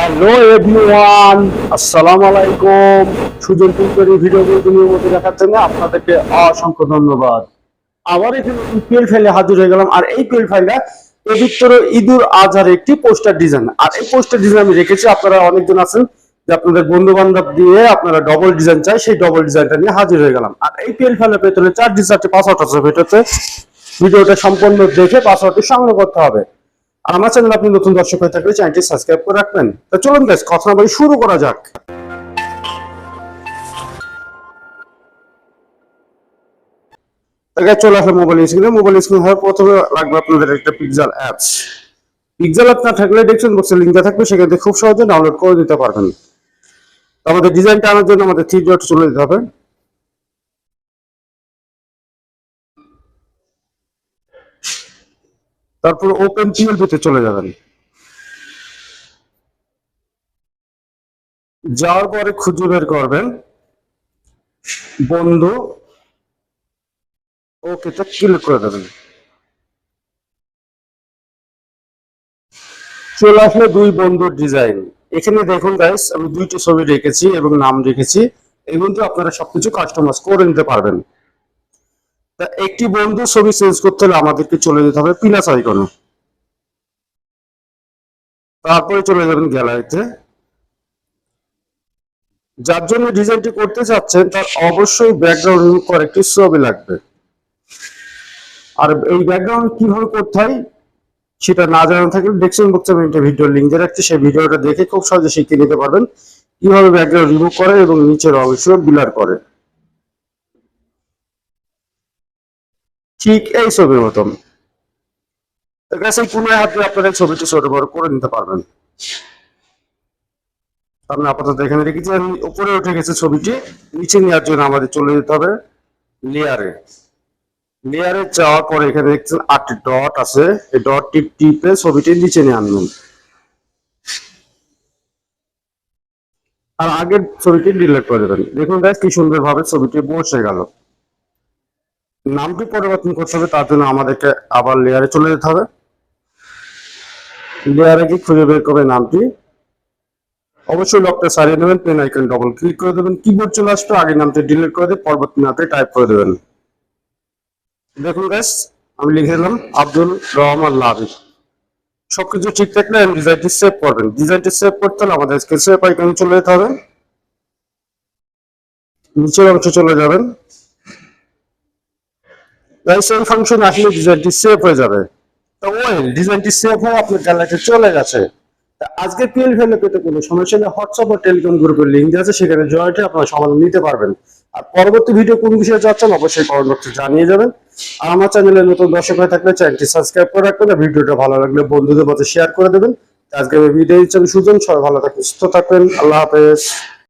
Hello everyone, আসসালামু আলাইকুম। Sujan tutorial ভিডিওগুলো নিয়মিত দেখার জন্য আপনাদেরকে অসংখ্য ধন্যবাদ। আবার এখানে পিএল ফাইলে হাজির হয়ে গেলাম। আর এই পিএল ফাইলটা পবিত্র ঈদুল আজহার একটি পোস্টার ডিজাইন। আর এই পোস্টার ডিজাইন আমি রেখেছি। আপনারা অনেকজন আছেন যে আপনাদের বন্ধু বান্ধব দিয়ে আপনারা ডবল ডিজাইন চাই, সেই ডবল ডিজাইনটা নিয়ে হাজির হয়ে গেলাম। আর এই পিএল ফাইলের ভেতরে 4 ডিজিটের পাসওয়ার্ড আছে ভেতরে। ভিডিওটা সম্পূর্ণ দেখে পাসওয়ার্ডটি সংগ্রহ করতে হবে। আর আমার চ্যানেল আপনি নতুন দর্শক হয়ে থাকলে চ্যানেলটি সাবস্ক্রাইব করে রাখবেন। তো চলুন গাইস, কথা না বলে শুরু করা যাক। চলে আসলে মোবাইল স্ক্রিন হওয়ার প্রথমে লাগবে আপনাদের একটা পিক্সেল অ্যাপস। পিক্সেল অ্যাপ না থাকলে ডেসক্রিপশন বক্সে লিংক দেওয়া থাকবে, সেখান থেকে খুব সহজে ডাউনলোড করে দিতে পারবেন। আমাদের ডিজাইনটা আনার জন্য আমাদের 3 ডট চলে যেতে হবে। তারপর ওপেন পিএলপি তে চলে যাবেন। যাওয়ার পরে খুঁজে বের করবেন বন্ধু, ওকে তে ক্লিক করে দেবেন। চলে আসলে দুই বন্ধুর ডিজাইন। এখানে দেখুন গাইস, আমি 2টি ছবি রেখেছি এবং নাম রেখেছি। এই বন্ধু আপনারা সবকিছু কাস্টমাইজ করে নিতে পারবেন। তা একটি বন্ধু ছবি চেঞ্জ করতে হলে আমাদেরকে চলে যেতে হবে প্লাস আইকনে। তারপরে চলে যাবেন গ্যালারিতে। যার জন্য ডিজাইনটি করতে চাচ্ছেন তার অবশ্যই ব্যাকগ্রাউন্ড রিমুভ করে একটি ছবি লাগবে। আর এই ব্যাকগ্রাউন্ড কিভাবে করতে হয় সেটা না জানা থাকলে ডেসক্রিপশন বক্সে আমি একটা ভিডিও লিংক দিয়ে রাখছি, সেই ভিডিওটা দেখে খুব সহজে শিখে নিতে পারবেন কিভাবে ব্যাকগ্রাউন্ড রিমুভ করে এবং নিচের অংশ ব্লার করে। ঠিক এই ছবির মতন কোনো হাত দিয়ে আপনারা ছবিটি ছোট বড় করে নিতে পারবেন। আমি আপাতত এখানে রেখেছি। আমি উপরে উঠে গেছে ছবিটি, নিচে নেওয়ার জন্য আমাদের চলে যেতে হবে লেয়ারে। লেয়ারে যাওয়ার পরে এখানে দেখছেন 8টি ডট আছে, এই ডটটি টিপে ছবিটি নিচে নিয়ে আনবেন। আর আগের ছবিটি ডিলিট করে দেবেন। দেখুন গাইস কি সুন্দরভাবে ছবিটি বসে গেল। নামটি পরিবর্তন করতে হবে, তার জন্য আমাদেরকে আবার লেয়ারে চলে যেতে হবে। লেয়ারে কি খুঁজে বের করবে নামটি, অবশ্যই লকটা সারিয়ে নেবেন, পেন আইকন ডবল ক্লিক করে দেবেন, কিবোর্ড চলে আসবে, আগের নামটি ডিলিট করে দিয়ে পরবর্তী নামটি টাইপ করে দেবেন। দেখুন গাইস, আমি লিখে দিলাম আব্দুল রহমান লাভি। সবকিছু ঠিক থাকলে ডিজাইনটি সেভ করবেন। ডিজাইনটি সেভ করতে হলে আমাদের সেভ আইকনে চলে যেতে হবে, নিচের অংশে চলে যাবেন। গাইস এই ফাংশন আসলে ডিজাইনটি সেভ হয়ে যাবে। তো ডিজাইনটি সেভ হয়ে আপনার গ্যালারিতে চলে গেছে। আজকে পিএল ভ্যালু পেতে কোনো সমস্যা নেই, হোয়াটসঅ্যাপ বা টেলিগ্রাম গ্রুপের লিঙ্ক দেওয়া আছে, সেখানে জয়েন্টে আপনারা সমাধান নিতে পারবেন। আর পরবর্তী ভিডিও কোন বিষয়ে যাচ্ছেন অবশ্যই কমেন্ট বক্সে জানিয়ে যাবেন। আর আমার চ্যানেলে নতুন দর্শক হয়ে থাকলে চ্যানেলটি সাবস্ক্রাইব করে রাখবেন, আর ভিডিওটা ভালো লাগলে বন্ধুদের মধ্যে শেয়ার করে দেবেন। আজকে আমি বিদায় দিচ্ছি, সুজন। সবাই ভালো থাকবেন, সুস্থ থাকবেন। আল্লাহ হাফেজ।